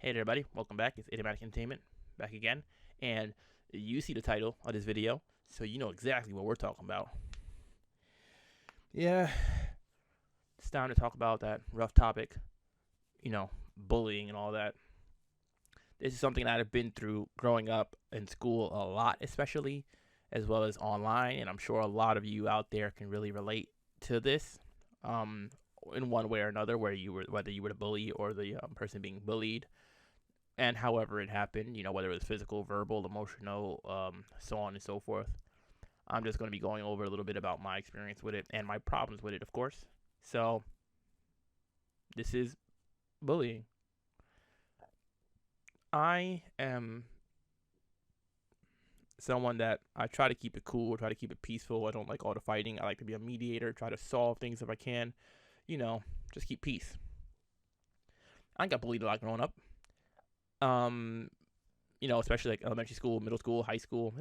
Hey there, everybody. Welcome back. It's Enigmatic Entertainment back again. And you see the title of this video, so you know exactly what we're talking about. Yeah, it's time to talk about that rough topic, bullying and all that. This is something that I've been through growing up in school a lot, especially, as well as online. And I'm sure a lot of you out there can really relate to this um, in one way or another, whether you were the bully or the person being bullied and however it happened, whether it was physical, verbal, emotional, so on and so forth. I'm just going to be going over a little bit about my experience with it and my problems with it, of course. So, this is bullying. I am someone that I try to keep it cool, try to keep it peaceful. I don't like all the fighting. I like to be a mediator, try to solve things if I can, you know, just keep peace. I got bullied a lot growing up. Um, especially like elementary school, middle school, high school.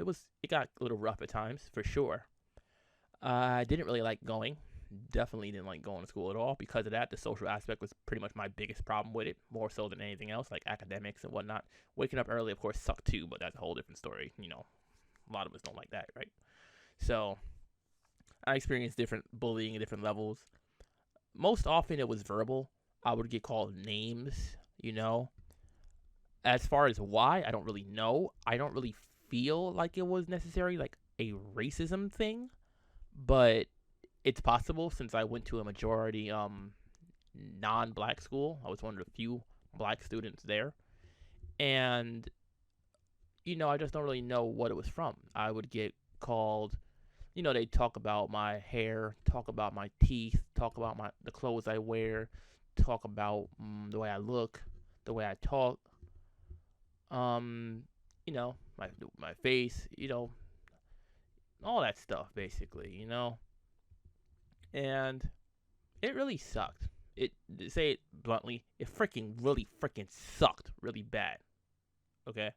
It got a little rough at times for sure. I didn't really like going. Definitely didn't like going to school at all. Because of that, the social aspect was pretty much my biggest problem with it, more so than anything else, like academics and whatnot. Waking up early, of course, sucked too, but that's a whole different story. A lot of us don't like that, right? So I experienced different bullying at different levels. Most often, it was verbal. I would get called names. You know, as far as why, I don't really know. I don't really feel like it was necessarily like a racism thing, but it's possible since I went to a majority non-black school. I was one of the few black students there, and I just don't really know what it was from. I would get called. They talk about my hair, talk about my teeth, talk about the clothes I wear, talk about the way I look, the way I talk, um, my face, all that stuff basically, and it really sucked. It To say it bluntly, it freaking really freaking sucked really bad. Okay,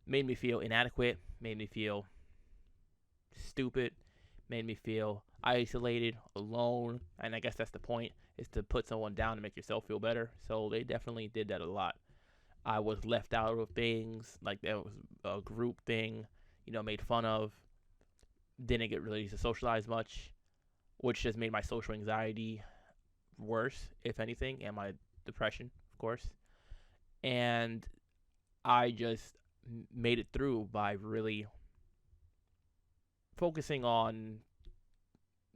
made me feel inadequate, made me feel stupid, made me feel isolated, alone, and I guess that's the point is to put someone down to make yourself feel better. So they definitely did that a lot. I was left out of things like that was a group thing, made fun of. Didn't get really to socialize much, which just made my social anxiety worse, if anything, and my depression, of course. And I just made it through by really focusing on,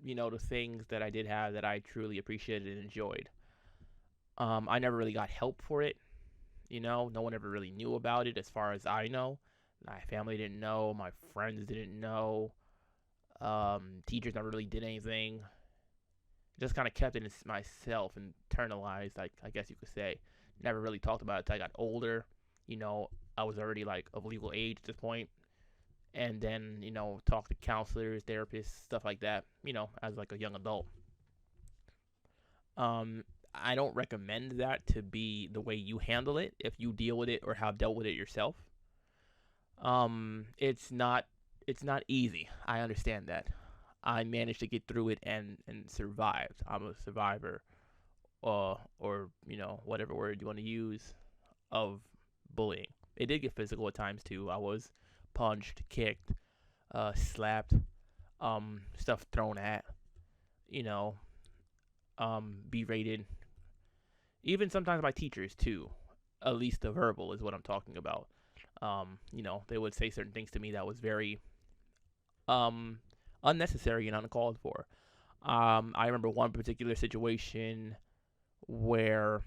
the things that I did have that I truly appreciated and enjoyed. I never really got help for it. No one ever really knew about it, as far as I know. My family didn't know. My friends didn't know. Teachers never really did anything. Just kind of kept it in myself, internalized, like I guess you could say. Never really talked about it until I got older. I was already like of legal age at this point, and then talk to counselors, therapists, stuff like that. As like a young adult. Um, I don't recommend that to be the way you handle it if you deal with it or have dealt with it yourself. It's not easy. I understand that. I managed to get through it and survived. I'm a survivor, or whatever word you want to use, of bullying. It did get physical at times too. I was punched, kicked, slapped, stuff thrown at, you know, berated. Even sometimes by teachers too. At least the verbal is what I'm talking about. They would say certain things to me that was very um unnecessary and uncalled for. I remember one particular situation where,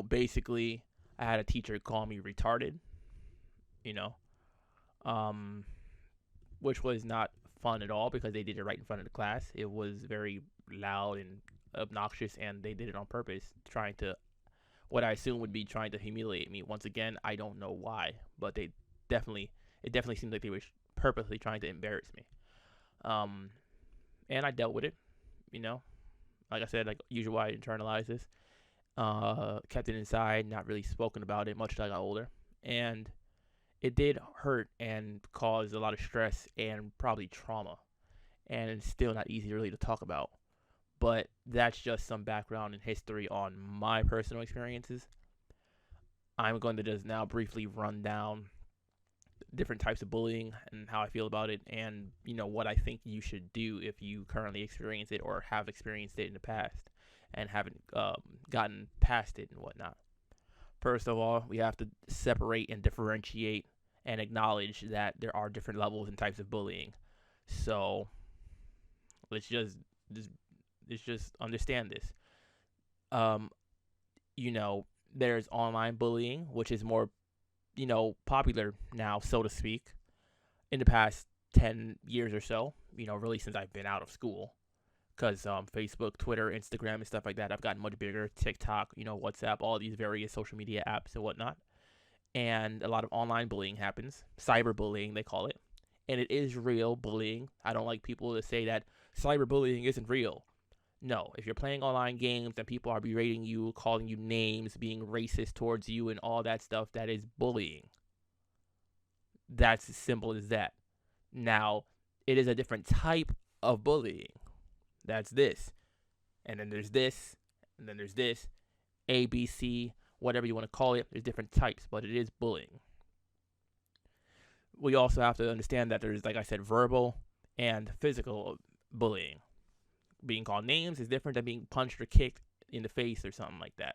basically I had a teacher call me retarded, you know, um, which was not fun at all because they did it right in front of the class. It was very loud and obnoxious, and they did it on purpose, trying to, what I assume would be trying to humiliate me. Once again, I don't know why, but it definitely seemed like they were purposely trying to embarrass me. Um, and I dealt with it, you know. Like I said, like usual, I internalized this, kept it inside, not really spoken about it much as I got older, and it did hurt and cause a lot of stress and probably trauma, and it's still not easy really to talk about. But that's just some background and history on my personal experiences. I'm going to just now briefly run down different types of bullying and how I feel about it, and what I think you should do if you currently experience it or have experienced it in the past and haven't gotten past it and whatnot. First of all, we have to separate and differentiate and acknowledge that there are different levels and types of bullying. So let's just understand this. Um, there's online bullying, which is more popular now, so to speak, in the past 10 years or so, really since I've been out of school. Because Facebook, Twitter, Instagram, and stuff like that have gotten much bigger. TikTok, WhatsApp, all these various social media apps and whatnot. And a lot of online bullying happens. Cyberbullying, they call it. And it is real bullying. I don't like people to say that cyberbullying isn't real. No, if you're playing online games and people are berating you, calling you names, being racist towards you, and all that stuff, that is bullying. That's as simple as that. Now, it is a different type of bullying. That's this. And then there's this. And then there's this. A, B, C, whatever you want to call it. There's different types, but it is bullying. We also have to understand that there's, like I said, verbal and physical bullying. Being called names is different than being punched or kicked in the face or something like that.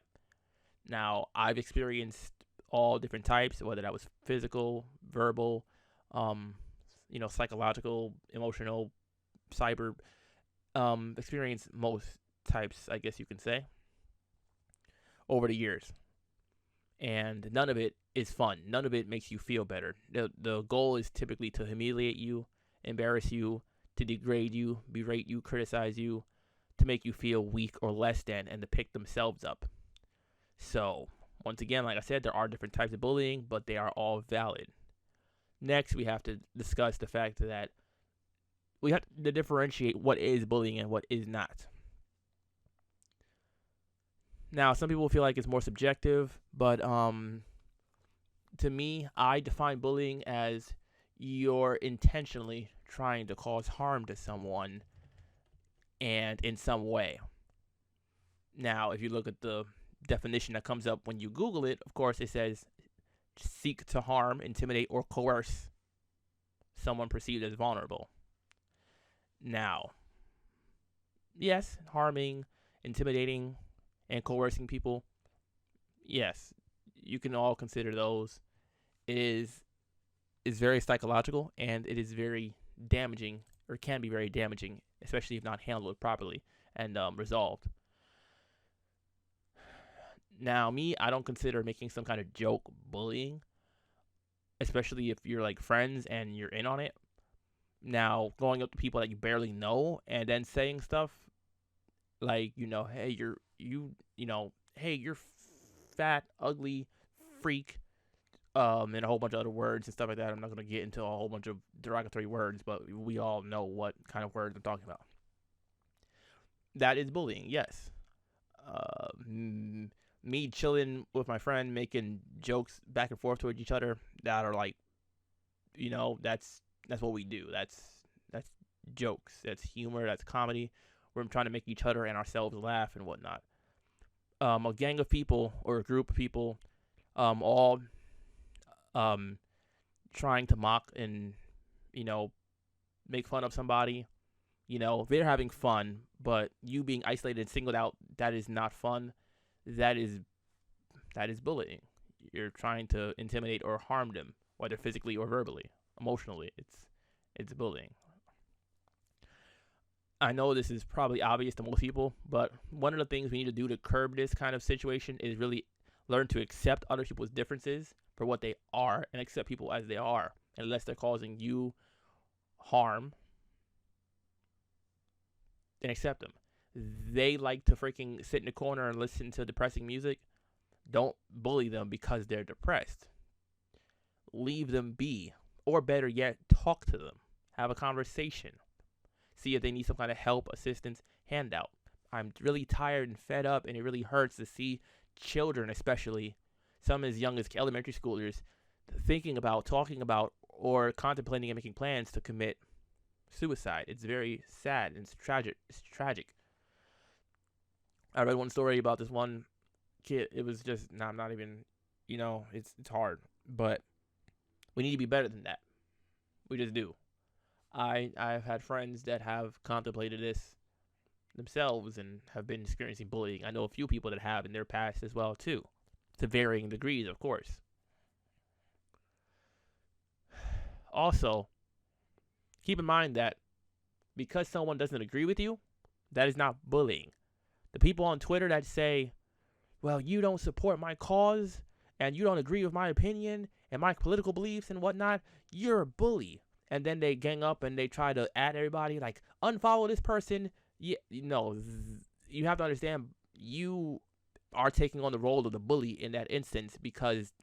Now, I've experienced all different types, whether that was physical, verbal, psychological, emotional, cyber. Experience most types, I guess you can say, over the years. And none of it is fun. None of it makes you feel better. The goal is typically to humiliate you, embarrass you, to degrade you, berate you, criticize you, to make you feel weak or less than, and to pick themselves up. So, once again, like I said, there are different types of bullying, but they are all valid. Next, we have to discuss the fact that we have to differentiate what is bullying and what is not. Now, some people feel like it's more subjective, but to me, I define bullying as you're intentionally trying to cause harm to someone and in some way. Now, if you look at the definition that comes up when you Google it, of course, it says seek to harm, intimidate, or coerce someone perceived as vulnerable. Now, yes, harming, intimidating, and coercing people, yes, you can all consider those. It is very psychological, and it is very damaging, or can be very damaging, especially if not handled properly and resolved. Now, me, I don't consider making some kind of joke bullying, especially if you're like friends and you're in on it. Now, going up to people that you barely know and then saying stuff like, hey, hey, you're fat, ugly, freak, and a whole bunch of other words and stuff like that. I'm not going to get into a whole bunch of derogatory words, but we all know what kind of words I'm talking about. That is bullying, yes. Me chilling with my friend, making jokes back and forth towards each other that are like, that's what we do. That's jokes. That's humor. That's comedy. We're trying to make each other and ourselves laugh and whatnot. A gang of people or a group of people, all trying to mock and make fun of somebody. They're having fun, but you being isolated and singled out, that is not fun. That is bullying. You're trying to intimidate or harm them, whether physically or verbally, emotionally. It's bullying. I know this is probably obvious to most people, but one of the things we need to do to curb this kind of situation is really learn to accept other people's differences for what they are and accept people as they are, unless they're causing you harm. Then accept them. They like to freaking sit in the corner and listen to depressing music. Don't bully them because they're depressed. Leave them be. Or better yet, talk to them. Have a conversation. See if they need some kind of help, assistance, handout. I'm really tired and fed up, and it really hurts to see children, especially some as young as elementary schoolers, thinking about, talking about, or contemplating and making plans to commit suicide. It's very sad and it's tragic. I read one story about this one kid. It was just, I'm not even It's hard, but we need to be better than that. We just do. I've had friends that have contemplated this themselves and have been experiencing bullying. I know a few people that have in their past as well too, to varying degrees, of course. Also, keep in mind that because someone doesn't agree with you, that is not bullying. The people on Twitter that say, well, you don't support my cause and you don't agree with my opinion and my political beliefs and whatnot, you're a bully. And then they gang up and they try to add everybody like, unfollow this person. Yeah, you have to understand you are taking on the role of the bully in that instance because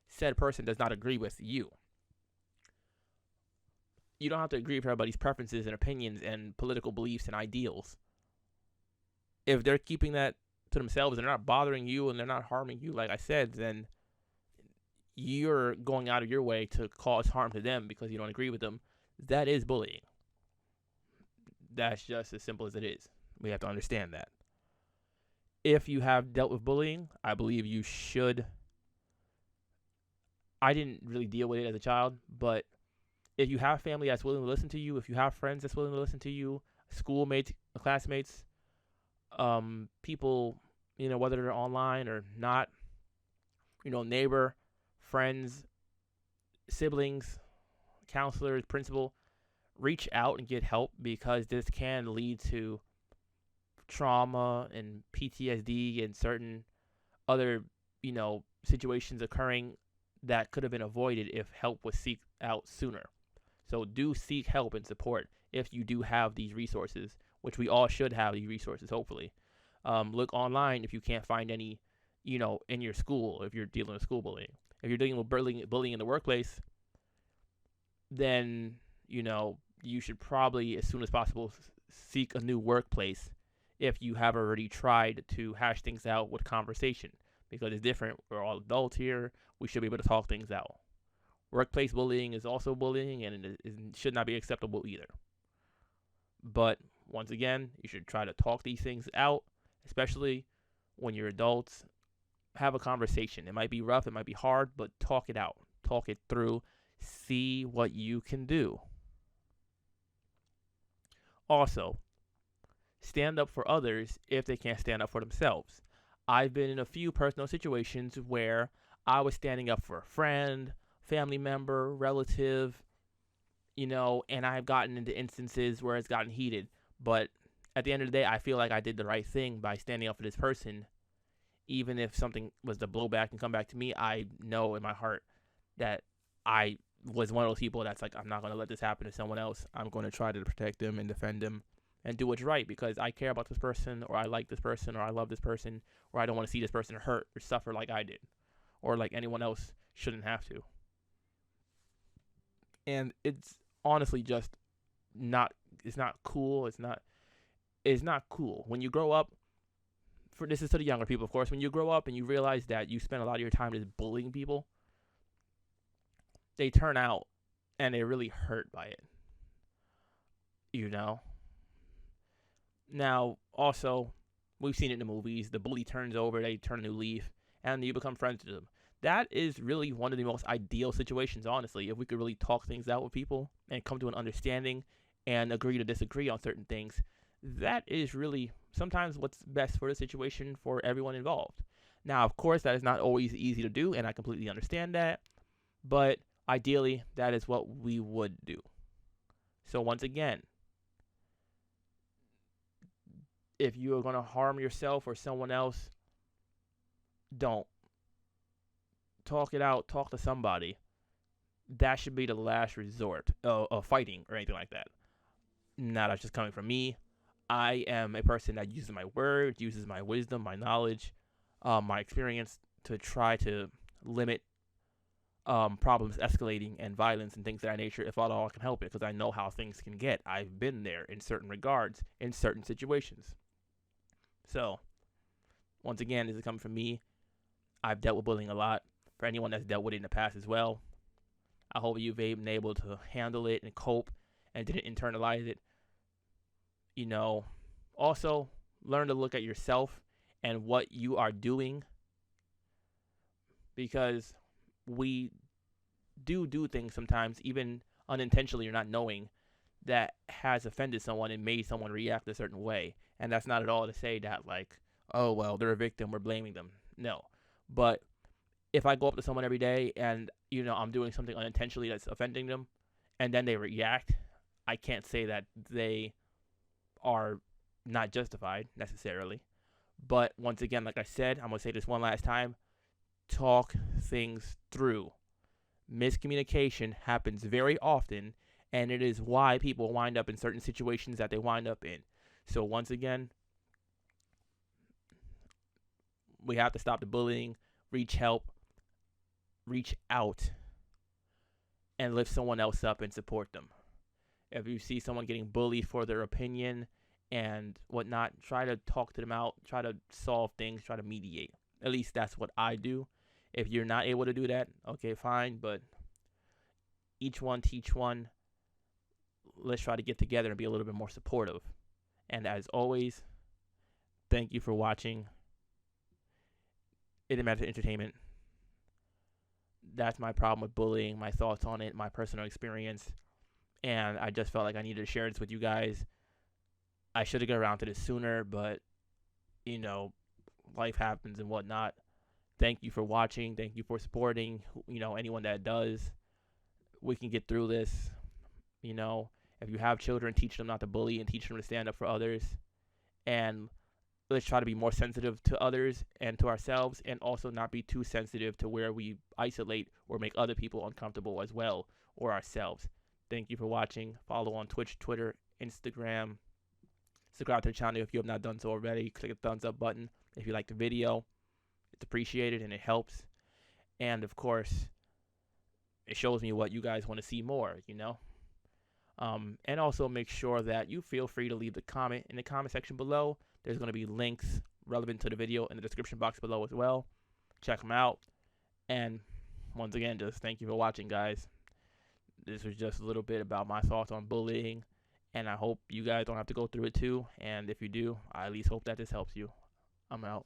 said person does not agree with you. You don't have to agree with everybody's preferences and opinions and political beliefs and ideals. If they're keeping that to themselves and they're not bothering you and they're not harming you, like I said, then you're going out of your way to cause harm to them because you don't agree with them. That is bullying. That's just as simple as it is. We have to understand that. If you have dealt with bullying, I believe you should. I didn't really deal with it as a child, but if you have family that's willing to listen to you, if you have friends that's willing to listen to you, schoolmates, classmates, people, whether they're online or not, neighbor, friends, siblings, counselors, principal, reach out and get help because this can lead to trauma and PTSD and certain other, situations occurring that could have been avoided if help was sought out sooner. So do seek help and support if you do have these resources, which we all should have these resources, hopefully. Look online if you can't find any, in your school, if you're dealing with school bullying. If you're dealing with bullying in the workplace, then, you should probably, as soon as possible, seek a new workplace if you have already tried to hash things out with conversation. Because it's different. We're all adults here. We should be able to talk things out. Workplace bullying is also bullying, and it should not be acceptable either. But once again, you should try to talk these things out, especially when you're adults. Have a conversation. It might be rough, it might be hard, but talk it out. Talk it through. See what you can do. Also, stand up for others if they can't stand up for themselves. I've been in a few personal situations where I was standing up for a friend, family member, relative, and I've gotten into instances where it's gotten heated. But at the end of the day, I feel like I did the right thing by standing up for this person. Even if something was to blow back and come back to me, I know in my heart that I was one of those people that's like, I'm not going to let this happen to someone else. I'm going to try to protect them and defend them and do what's right because I care about this person, or I like this person, or I love this person, or I don't want to see this person hurt or suffer like I did, or like anyone else shouldn't have to. And it's honestly just it's not cool. It's not cool. When you grow up, this is to the younger people, of course, when you grow up and you realize that you spend a lot of your time just bullying people, they turn out and they're really hurt by it. Now, also, we've seen it in the movies. The bully turns over, they turn a new leaf, and you become friends with them. That is really one of the most ideal situations, honestly, if we could really talk things out with people and come to an understanding and agree to disagree on certain things. That is really sometimes what's best for the situation for everyone involved. Now, of course, that is not always easy to do, and I completely understand that. But ideally, that is what we would do. So once again, if you are going to harm yourself or someone else, don't. Talk it out. Talk to somebody. That should be the last resort of fighting or anything like that. Now, that's just coming from me. I am a person that uses my words, uses my wisdom, my knowledge, my experience to try to limit problems escalating and violence and things of that nature if at all I can help it, because I know how things can get. I've been there in certain regards, in certain situations. So, once again, this is coming from me. I've dealt with bullying a lot. For anyone that's dealt with it in the past as well, I hope you've been able to handle it and cope and didn't internalize it. Also, learn to look at yourself and what you are doing because we do things sometimes, even unintentionally or not knowing, that has offended someone and made someone react a certain way. And that's not at all to say that, like, oh, well, they're a victim, we're blaming them. No. But if I go up to someone every day and, I'm doing something unintentionally that's offending them, and then they react, I can't say that they are not justified necessarily. But once again, like I said, I'm going to say this one last time, talk things through. Miscommunication happens very often, and it is why people wind up in certain situations that they wind up in. So once again, we have to stop the bullying, reach help, reach out, and lift someone else up and support them. If you see someone getting bullied for their opinion and whatnot, try to talk to them out, try to solve things, try to mediate. At least that's what I do. If you're not able to do that, okay, fine, but each one teach one. Let's try to get together and be a little bit more supportive. And as always, thank you for watching Enigmatic Entertainment. That's my problem with bullying, my thoughts on it, my personal experience. And I just felt like I needed to share this with you guys. I should have got around to this sooner, but, life happens and whatnot. Thank you for watching. Thank you for supporting, anyone that does. We can get through this. If you have children, teach them not to bully and teach them to stand up for others. And let's try to be more sensitive to others and to ourselves, and also not be too sensitive to where we isolate or make other people uncomfortable as well, or ourselves. Thank you for watching. Follow on Twitch, Twitter, Instagram. Subscribe to the channel if you have not done so already. Click the thumbs up button if you like the video. It's appreciated and it helps. And of course, it shows me what you guys want to see more, And also make sure that you feel free to leave the comment in the comment section below. There's going to be links relevant to the video in the description box below as well. Check them out. And once again, just thank you for watching, guys. This was just a little bit about my thoughts on bullying, and I hope you guys don't have to go through it too. And if you do, I at least hope that this helps you. I'm out.